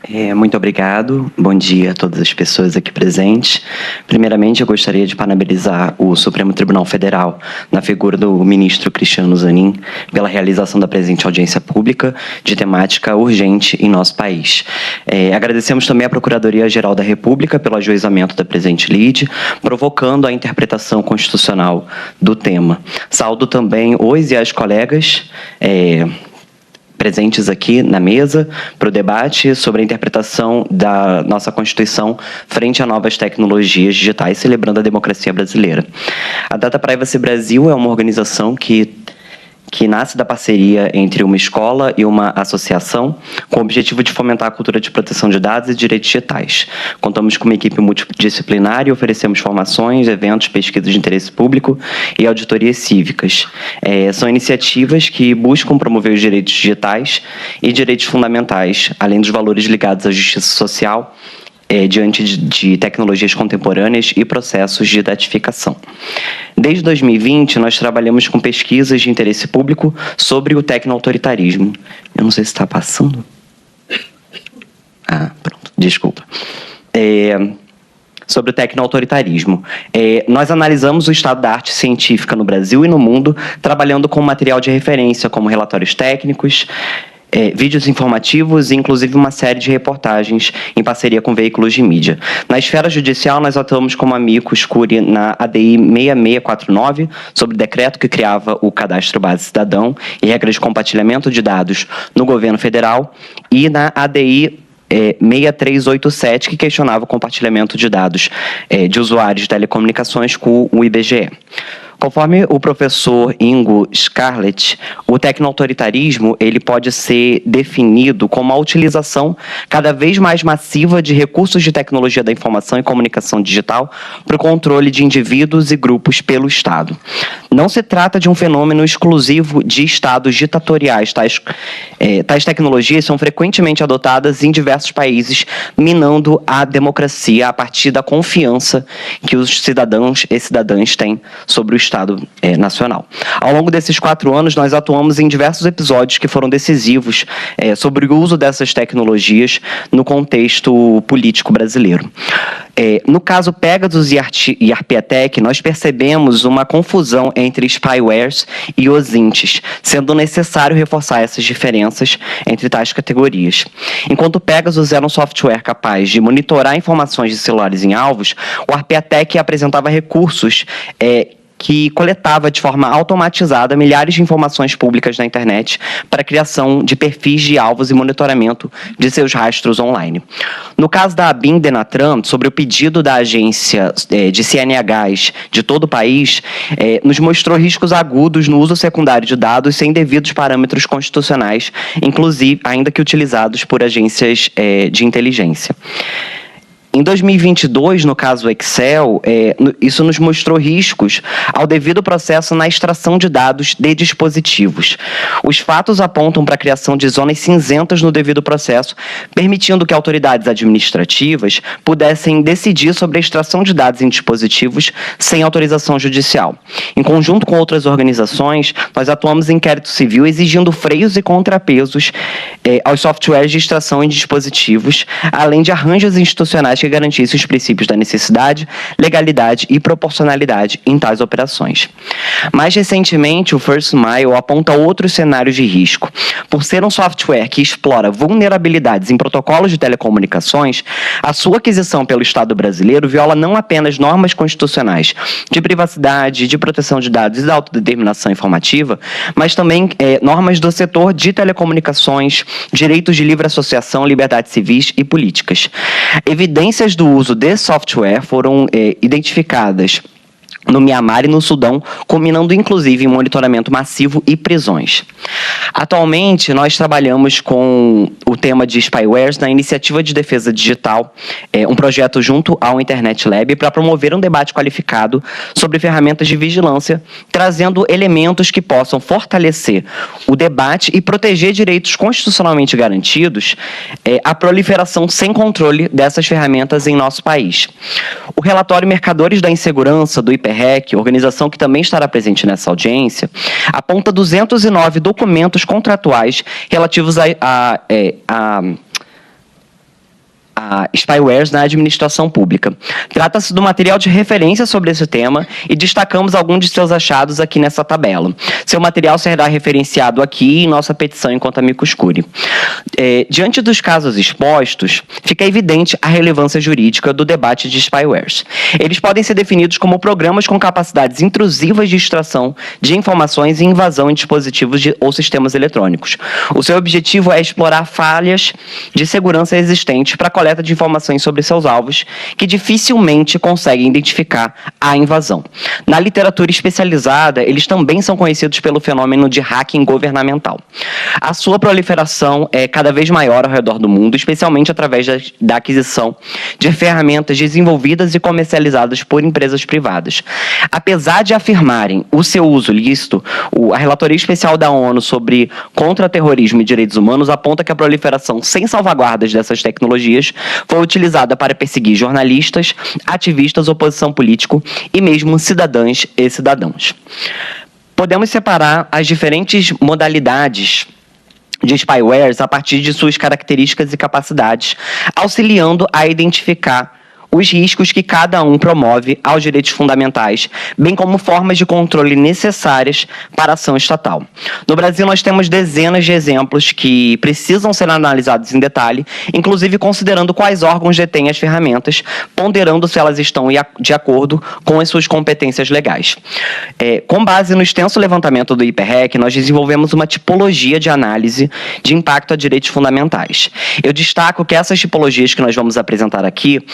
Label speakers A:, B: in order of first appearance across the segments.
A: Muito obrigado. Bom dia a todas as pessoas aqui presentes. Primeiramente, eu gostaria de parabenizar o Supremo Tribunal Federal, na figura do ministro Cristiano Zanin, pela realização da presente audiência pública de temática urgente em nosso país. Agradecemos também à Procuradoria-Geral da República pelo ajuizamento da presente lide, provocando a interpretação constitucional do tema. Saúdo também os e as colegas presentes aqui na mesa para o debate sobre a interpretação da nossa Constituição frente a novas tecnologias digitais, celebrando a democracia brasileira. A Data Privacy Brasil é uma organização que nasce da parceria entre uma escola e uma associação com o objetivo de fomentar a cultura de proteção de dados e direitos digitais. Contamos com uma equipe multidisciplinar e oferecemos formações, eventos, pesquisas de interesse público e auditorias cívicas. São iniciativas que buscam promover os direitos digitais e direitos fundamentais, além dos valores ligados à justiça social, diante de tecnologias contemporâneas e processos de datificação. Desde 2020, nós trabalhamos com pesquisas de interesse público sobre o tecnoautoritarismo. Eu não sei se está passando. Pronto, desculpa. Sobre o tecnoautoritarismo. Nós analisamos o estado da arte científica no Brasil e no mundo, trabalhando com material de referência, como relatórios técnicos, vídeos informativos e, inclusive, uma série de reportagens em parceria com veículos de mídia. Na esfera judicial, nós atuamos como amicus curiae na ADI 6649, sobre o decreto que criava o Cadastro Base Cidadão e regras de compartilhamento de dados no governo federal, e na ADI 6387, que questionava o compartilhamento de dados de usuários de telecomunicações com o IBGE. Conforme o professor Ingo Scarlett, o tecnoautoritarismo ele pode ser definido como a utilização cada vez mais massiva de recursos de tecnologia da informação e comunicação digital para o controle de indivíduos e grupos pelo Estado. Não se trata de um fenômeno exclusivo de estados ditatoriais. Tais tecnologias são frequentemente adotadas em diversos países, minando a democracia a partir da confiança que os cidadãos e cidadãs têm sobre o Estado nacional. Ao longo desses 4 anos, nós atuamos em diversos episódios que foram decisivos sobre o uso dessas tecnologias no contexto político brasileiro. No caso Pegasus e Arpiatec, nós percebemos uma confusão entre spywares e OSINTs, sendo necessário reforçar essas diferenças entre tais categorias. Enquanto o Pegasus era um software capaz de monitorar informações de celulares em alvos, o Arpiatec apresentava recursos que coletava de forma automatizada milhares de informações públicas na internet para a criação de perfis de alvos e monitoramento de seus rastros online. No caso da ABIN Denatran, sobre o pedido da agência de CNHs de todo o país, nos mostrou riscos agudos no uso secundário de dados sem devidos parâmetros constitucionais, inclusive ainda que utilizados por agências de inteligência. Em 2022, no caso Excel, isso nos mostrou riscos ao devido processo na extração de dados de dispositivos. Os fatos apontam para a criação de zonas cinzentas no devido processo, permitindo que autoridades administrativas pudessem decidir sobre a extração de dados em dispositivos sem autorização judicial. Em conjunto com outras organizações, nós atuamos em inquérito civil exigindo freios e contrapesos aos softwares de extração em dispositivos, além de arranjos institucionais que garantissem os princípios da necessidade, legalidade e proporcionalidade em tais operações. Mais recentemente, o First Mile aponta outros cenários de risco. Por ser um software que explora vulnerabilidades em protocolos de telecomunicações, a sua aquisição pelo Estado brasileiro viola não apenas normas constitucionais de privacidade, de proteção de dados e da autodeterminação informativa, mas também normas do setor de telecomunicações, direitos de livre associação, liberdades civis e políticas. Evidências do uso desse software foram identificadas no Mianmar e no Sudão, culminando inclusive em monitoramento massivo e prisões. Atualmente, nós trabalhamos com o tema de spywares na Iniciativa de Defesa Digital, um projeto junto ao Internet Lab, para promover um debate qualificado sobre ferramentas de vigilância, trazendo elementos que possam fortalecer o debate e proteger direitos constitucionalmente garantidos, a proliferação sem controle dessas ferramentas em nosso país. O relatório Mercadores da Insegurança, do IPREC, organização que também estará presente nessa audiência, aponta 209 documentos contratuais relativos a spywares na administração pública. Trata-se do material de referência sobre esse tema e destacamos alguns de seus achados aqui nessa tabela. Seu material será referenciado aqui em nossa petição enquanto amicus curiae. Diante dos casos expostos, fica evidente a relevância jurídica do debate de spywares. Eles podem ser definidos como programas com capacidades intrusivas de extração de informações e invasão em dispositivos ou sistemas eletrônicos. O seu objetivo é explorar falhas de segurança existentes para a coleta de informações sobre seus alvos, que dificilmente conseguem identificar a invasão. Na literatura especializada, eles também são conhecidos pelo fenômeno de hacking governamental. A sua proliferação é cada vez maior ao redor do mundo, especialmente através da aquisição de ferramentas desenvolvidas e comercializadas por empresas privadas. Apesar de afirmarem o seu uso lícito, a Relatoria Especial da ONU sobre Contra-Terrorismo e Direitos Humanos aponta que a proliferação sem salvaguardas dessas tecnologias foi utilizada para perseguir jornalistas, ativistas, oposição político e mesmo cidadãs e cidadãos. Podemos separar as diferentes modalidades de spywares a partir de suas características e capacidades, auxiliando a identificar os riscos que cada um promove aos direitos fundamentais, bem como formas de controle necessárias para a ação estatal. No Brasil, nós temos dezenas de exemplos que precisam ser analisados em detalhe, inclusive considerando quais órgãos detêm as ferramentas, ponderando se elas estão de acordo com as suas competências legais. Com base no extenso levantamento do IPREC, nós desenvolvemos uma tipologia de análise de impacto a direitos fundamentais. Eu destaco que essas tipologias que nós vamos apresentar aqui,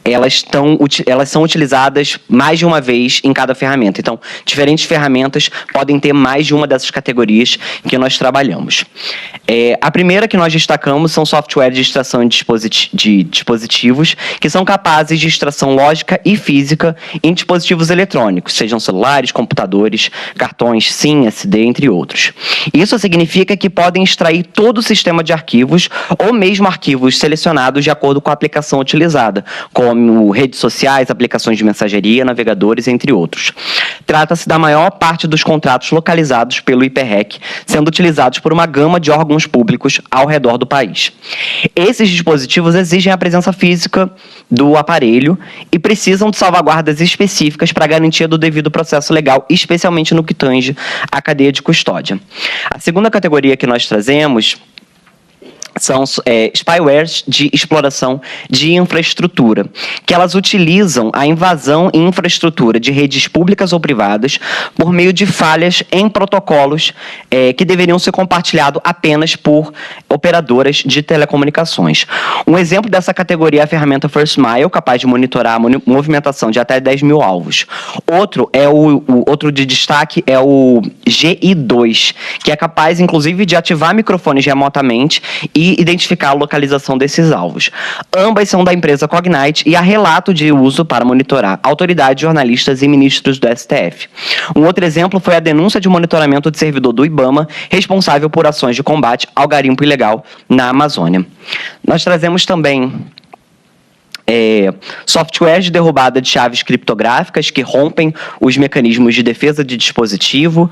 A: elas são utilizadas mais de uma vez em cada ferramenta. Então, diferentes ferramentas podem ter mais de uma dessas categorias que nós trabalhamos. A primeira que nós destacamos são software de extração de dispositivos que são capazes de extração lógica e física em dispositivos eletrônicos, sejam celulares, computadores, cartões, SIM, SD, entre outros. Isso significa que podem extrair todo o sistema de arquivos ou mesmo arquivos selecionados de acordo com a aplicação utilizada, como redes sociais, aplicações de mensageria, navegadores, entre outros. Trata-se da maior parte dos contratos localizados pelo IPREC, sendo utilizados por uma gama de órgãos públicos ao redor do país. Esses dispositivos exigem a presença física do aparelho e precisam de salvaguardas específicas para a garantia do devido processo legal, especialmente no que tange à cadeia de custódia. A segunda categoria que nós trazemos são spywares de exploração de infraestrutura, que elas utilizam a invasão em infraestrutura de redes públicas ou privadas por meio de falhas em protocolos que deveriam ser compartilhados apenas por operadoras de telecomunicações. Um exemplo dessa categoria é a ferramenta First Mile, capaz de monitorar a movimentação de até 10 mil alvos. Outro de destaque é o GI2, que é capaz, inclusive, de ativar microfones remotamente e identificar a localização desses alvos. Ambas são da empresa Cognite e há relato de uso para monitorar autoridades, jornalistas e ministros do STF. Um outro exemplo foi a denúncia de monitoramento de servidor do IBAMA, responsável por ações de combate ao garimpo ilegal na Amazônia. Nós trazemos também software de derrubada de chaves criptográficas que rompem os mecanismos de defesa de dispositivo.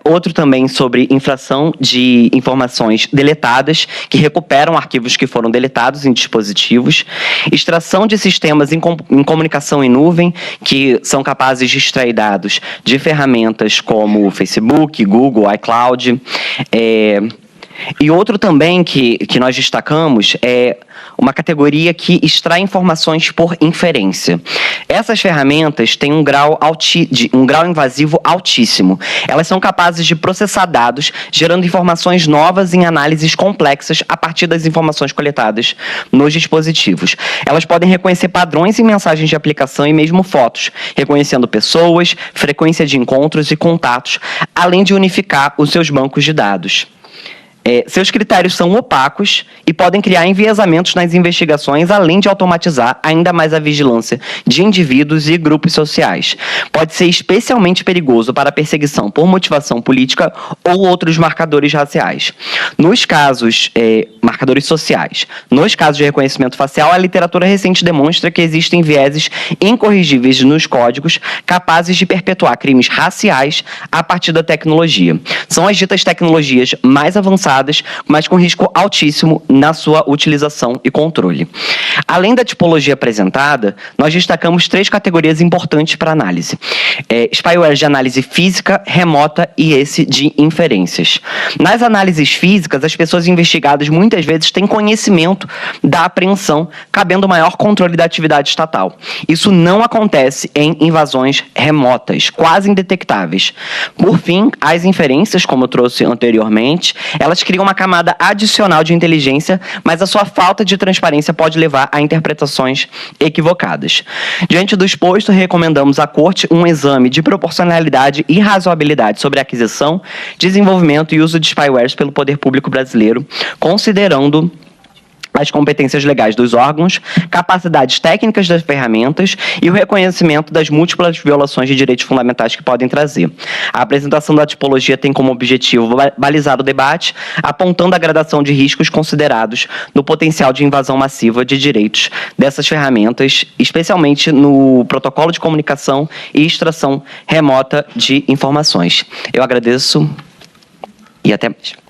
A: Outro também sobre infração de informações deletadas, que recuperam arquivos que foram deletados em dispositivos. Extração de sistemas em comunicação em nuvem, que são capazes de extrair dados de ferramentas como Facebook, Google, iCloud. E outro também que nós destacamos é uma categoria que extrai informações por inferência. Essas ferramentas têm um grau invasivo altíssimo. Elas são capazes de processar dados, gerando informações novas em análises complexas a partir das informações coletadas nos dispositivos. Elas podem reconhecer padrões em mensagens de aplicação e mesmo fotos, reconhecendo pessoas, frequência de encontros e contatos, além de unificar os seus bancos de dados. Seus critérios são opacos e podem criar enviesamentos nas investigações, além de automatizar ainda mais a vigilância de indivíduos e grupos sociais. Pode ser especialmente perigoso para a perseguição por motivação política ou outros marcadores raciais. Nos casos, marcadores sociais. Nos casos de reconhecimento facial, a literatura recente demonstra que existem vieses incorrigíveis nos códigos capazes de perpetuar crimes raciais a partir da tecnologia. São as ditas tecnologias mais avançadas avançadas, mas com risco altíssimo na sua utilização e controle. Além da tipologia apresentada, nós destacamos 3 categorias importantes para análise. Spyware de análise física, remota e esse de inferências. Nas análises físicas, as pessoas investigadas muitas vezes têm conhecimento da apreensão, cabendo maior controle da atividade estatal. Isso não acontece em invasões remotas, quase indetectáveis. Por fim, as inferências, como eu trouxe anteriormente, elas criam uma camada adicional de inteligência, mas a sua falta de transparência pode levar a interpretações equivocadas. Diante do exposto, recomendamos à Corte um exame de proporcionalidade e razoabilidade sobre a aquisição, desenvolvimento e uso de spywares pelo poder público brasileiro, considerando as competências legais dos órgãos, capacidades técnicas das ferramentas e o reconhecimento das múltiplas violações de direitos fundamentais que podem trazer. A apresentação da tipologia tem como objetivo balizar o debate, apontando a gradação de riscos considerados no potencial de invasão massiva de direitos dessas ferramentas, especialmente no protocolo de comunicação e extração remota de informações. Eu agradeço e até mais.